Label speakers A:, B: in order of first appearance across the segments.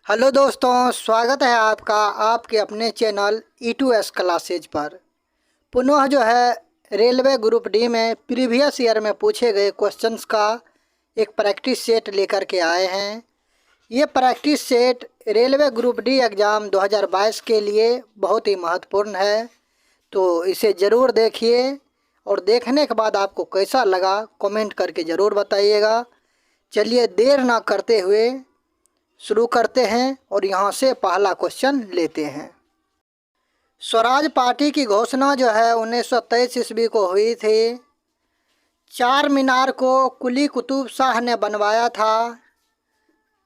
A: Hello दोस्तों, स्वागत है आपका आपके अपने चैनल E2S क्लासेज पर। पुनः जो है रेलवे ग्रुप डी में प्रीवियस ईयर में पूछे गए क्वेश्चंस का एक प्रैक्टिस सेट लेकर के आए हैं। ये practice set railway group D exam 2022 के लिए बहुत ही महत्वपूर्ण है, तो इसे ज़रूर देखिए और देखने के बाद आपको कैसा लगा कमेंट करके ज़रूर बताइएगा। चलिए देर ना करते हुए शुरू करते हैं और यहाँ से पहला क्वेश्चन लेते हैं। स्वराज पार्टी की घोषणा जो है 1923 ईस्वी को हुई थी। चार मीनार को कुली कुतुब शाह ने बनवाया था।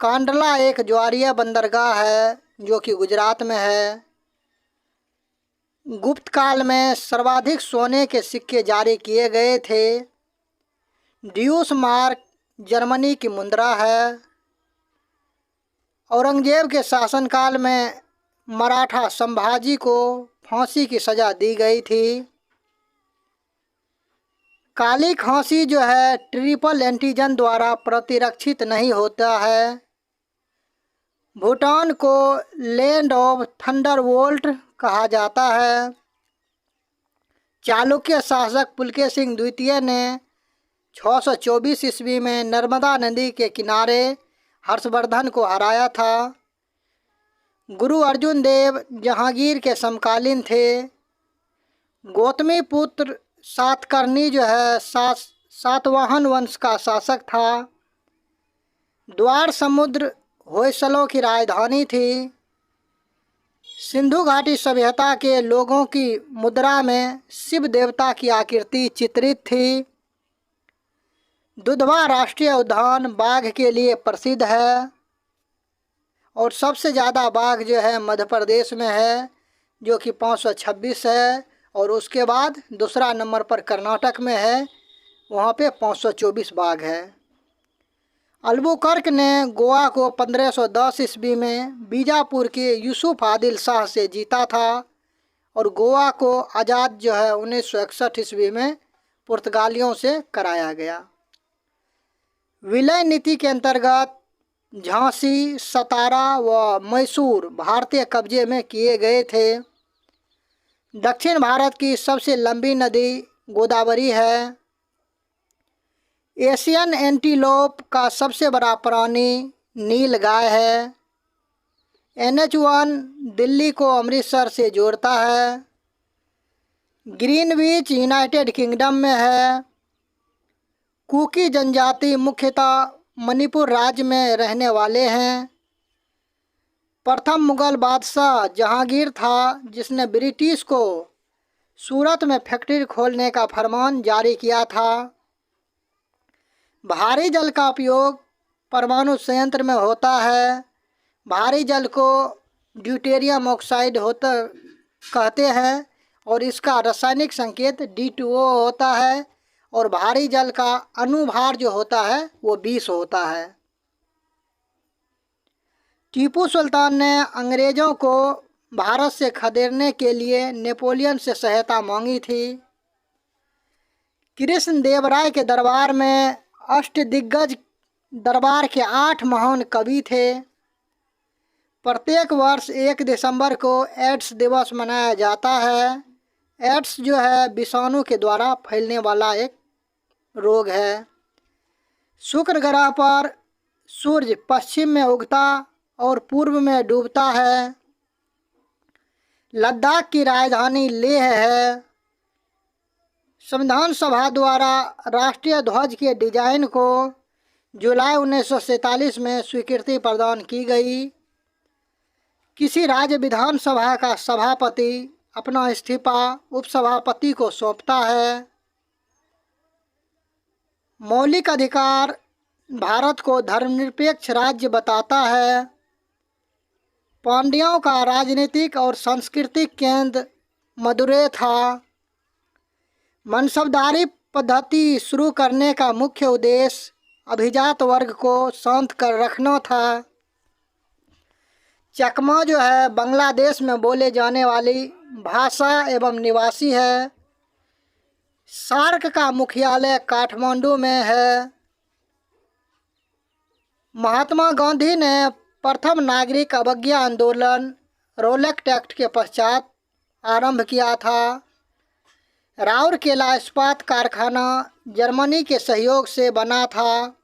A: कांडला एक ज्वारीय बंदरगाह है जो कि गुजरात में है। गुप्त काल में सर्वाधिक सोने के सिक्के जारी किए गए थे। ड्यूस मार्क जर्मनी की मुद्रा है। औरंगजेब के शासनकाल में मराठा संभाजी को फांसी की सज़ा दी गई थी। काली खांसी जो है ट्रिपल एंटीजन द्वारा प्रतिरक्षित नहीं होता है। भूटान को लैंड ऑफ थंडरबोल्ट कहा जाता है। चालुक्य शासक पुलकेशिन सिंह द्वितीय ने 624 ईस्वी में नर्मदा नदी के किनारे हर्षवर्धन को हराया था। गुरु अर्जुन देव जहांगीर के समकालीन थे। गौतमी पुत्र सातकर्णी जो है सातवाहन वंश का शासक था। द्वार समुद्र होयसलों की राजधानी थी। सिंधु घाटी सभ्यता के लोगों की मुद्रा में शिव देवता की आकृति चित्रित थी। दुधवा राष्ट्रीय उद्यान बाघ के लिए प्रसिद्ध है और सबसे ज़्यादा बाघ जो है मध्य प्रदेश में है जो कि 526 है, और उसके बाद दूसरा नंबर पर कर्नाटक में है, वहाँ पे 524 बाघ है। अल्बुकर्क ने गोवा को 1510 ईस्वी में बीजापुर के यूसुफ आदिल शाह से जीता था और गोवा को आज़ाद जो है 1961 ईस्वी में पुर्तगालियों से कराया गया। विलय नीति के अंतर्गत झांसी, सतारा व मैसूर भारतीय कब्जे में किए गए थे। दक्षिण भारत की सबसे लंबी नदी गोदावरी है। एशियन एंटीलोप का सबसे बड़ा प्राणी नील गाय है। NH1 दिल्ली को अमृतसर से जोड़ता है। ग्रीनविच यूनाइटेड किंगडम में है। कुकी जनजाति मुख्यतः मणिपुर राज्य में रहने वाले हैं। प्रथम मुगल बादशाह जहांगीर था जिसने ब्रिटिश को सूरत में फैक्ट्री खोलने का फरमान जारी किया था। भारी जल का उपयोग परमाणु संयंत्र में होता है। भारी जल को ड्यूटेरियम ऑक्साइड होता कहते हैं और इसका रासायनिक संकेत D2O होता है, और भारी जल का अनुभार जो होता है वो 20 होता है। टीपू सुल्तान ने अंग्रेज़ों को भारत से खदेड़ने के लिए नेपोलियन से सहायता मांगी थी। कृष्ण देव राय के दरबार में अष्टदिग्गज दरबार के 8 महान कवि थे। प्रत्येक वर्ष 1 दिसंबर को एड्स दिवस मनाया जाता है। एड्स जो है विषाणु के द्वारा फैलने वाला एक रोग है। शुक्र ग्रह पर सूर्य पश्चिम में उगता और पूर्व में डूबता है। लद्दाख की राजधानी लेह है। संविधान सभा द्वारा राष्ट्रीय ध्वज के डिजाइन को जुलाई 1947 में स्वीकृति प्रदान की गई। किसी राज्य विधानसभा का सभापति अपना इस्तीफा उपसभापति को सौंपता है। मौलिक अधिकार भारत को धर्मनिरपेक्ष राज्य बताता है। पांड्यों का राजनीतिक और सांस्कृतिक केंद्र मदुरै था। मनसबदारी पद्धति शुरू करने का मुख्य उद्देश्य अभिजात वर्ग को शांत कर रखना था। चकमा जो है बांग्लादेश में बोले जाने वाली भाषा एवं निवासी है। सार्क का मुख्यालय काठमांडू में है। महात्मा गांधी ने प्रथम नागरिक अवज्ञा आंदोलन रोलेक्ट एक्ट के पश्चात आरंभ किया था। राउरकेला इस्पात कारखाना जर्मनी के सहयोग से बना था।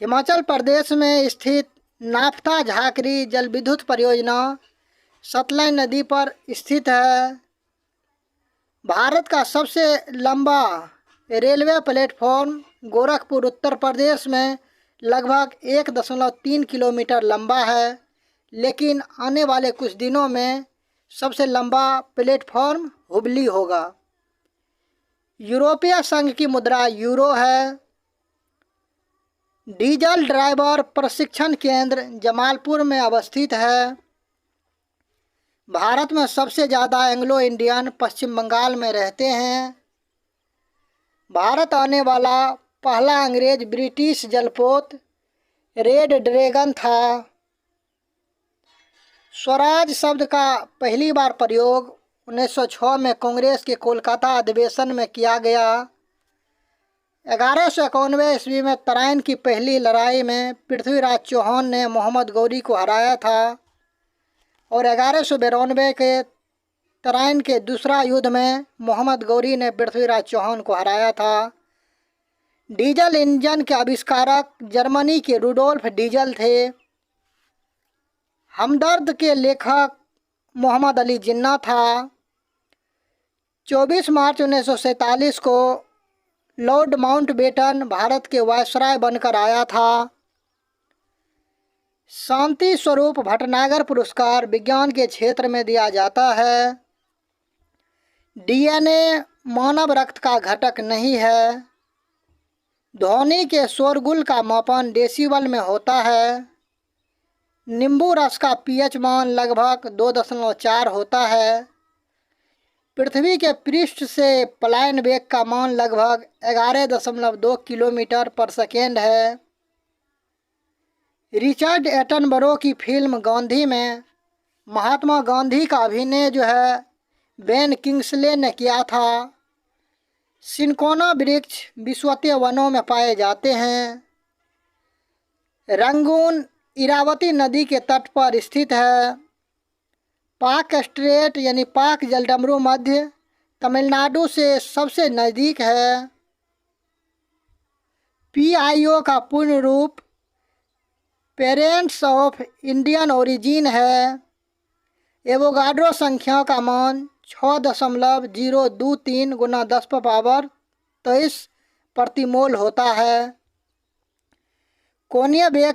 A: हिमाचल प्रदेश में स्थित नाफ्ता झाकरी जल विद्युत परियोजना सतलज नदी पर स्थित है। भारत का सबसे लंबा रेलवे प्लेटफॉर्म गोरखपुर उत्तर प्रदेश में लगभग 1.3 किलोमीटर लंबा है, लेकिन आने वाले कुछ दिनों में सबसे लंबा प्लेटफॉर्म हुबली होगा। यूरोपीय संघ की मुद्रा यूरो है। डीजल ड्राइवर प्रशिक्षण केंद्र जमालपुर में अवस्थित है। भारत में सबसे ज़्यादा एंग्लो इंडियन पश्चिम बंगाल में रहते हैं। भारत आने वाला पहला अंग्रेज ब्रिटिश जलपोत रेड ड्रैगन था। स्वराज शब्द का पहली बार प्रयोग 1906 में कांग्रेस के कोलकाता अधिवेशन में किया गया। 1191 ईस्वी में तराइन की पहली लड़ाई में पृथ्वीराज चौहान ने मोहम्मद गौरी को हराया था और 1192 के तराइन के दूसरा युद्ध में मोहम्मद गौरी ने पृथ्वीराज चौहान को हराया था। डीजल इंजन के आविष्कारक जर्मनी के रुडोल्फ डीजल थे। हमदर्द के लेखक मोहम्मद अली जिन्ना था। 24 मार्च 1947 को लॉर्ड माउंटबेटन भारत के वायसराय बनकर आया था। शांति स्वरूप भटनागर पुरस्कार विज्ञान के क्षेत्र में दिया जाता है। डीएनए मानव रक्त का घटक नहीं है। ध्वनि के शोरगुल का मापन डेसिबल में होता है। नींबू रस का पीएच मान लगभग 2.4 होता है। पृथ्वी के पृष्ठ से पलायन वेग का मान लगभग 11.2 किलोमीटर पर सेकेंड है। रिचर्ड एटनबरो की फिल्म गांधी में महात्मा गांधी का अभिनय जो है बेन किंग्सले ने किया था। सिनकोना वृक्ष विश्वतीय वनों में पाए जाते हैं। रंगून इरावती नदी के तट पर स्थित है। पाक स्ट्रेट यानी पाक जलडमरू मध्य तमिलनाडु से सबसे नज़दीक है। PIO का पूर्ण रूप पेरेंट्स ऑफ इंडियन ओरिजिन है। एवोगाड्रो संख्या का मान 6.023 गुना 10⁻23 प्रति मोल होता है। कोणीय वेग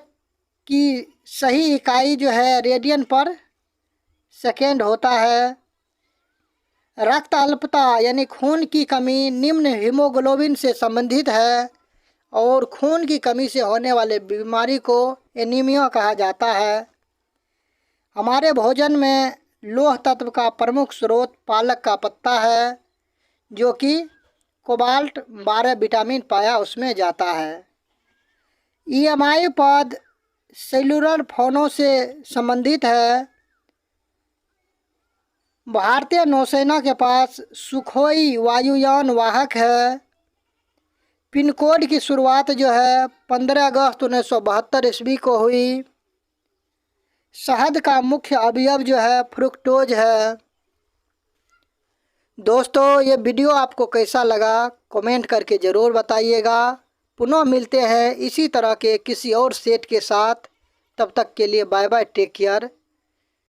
A: की सही इकाई जो है रेडियन पर सेकेंड होता है। रक्त अल्पता यानी खून की कमी निम्न हीमोग्लोबिन से संबंधित है और खून की कमी से होने वाले बीमारी को एनीमिया कहा जाता है। हमारे भोजन में लौह तत्व का प्रमुख स्रोत पालक का पत्ता है, जो कि कोबाल्ट 12 विटामिन पाया उसमें जाता है। EMI पद सेलुलर फोनों से संबंधित है। भारतीय नौसेना के पास सुखोई वायुयान वाहक है। पिन कोड की शुरुआत जो है 15 अगस्त 1972 ईस्वी को हुई। शहद का मुख्य अवयव जो है फ्रुक्टोज है। दोस्तों, ये वीडियो आपको कैसा लगा कमेंट करके ज़रूर बताइएगा। पुनः मिलते हैं इसी तरह के किसी और सेट के साथ। तब तक के लिए बाय बाय, टेक केयर।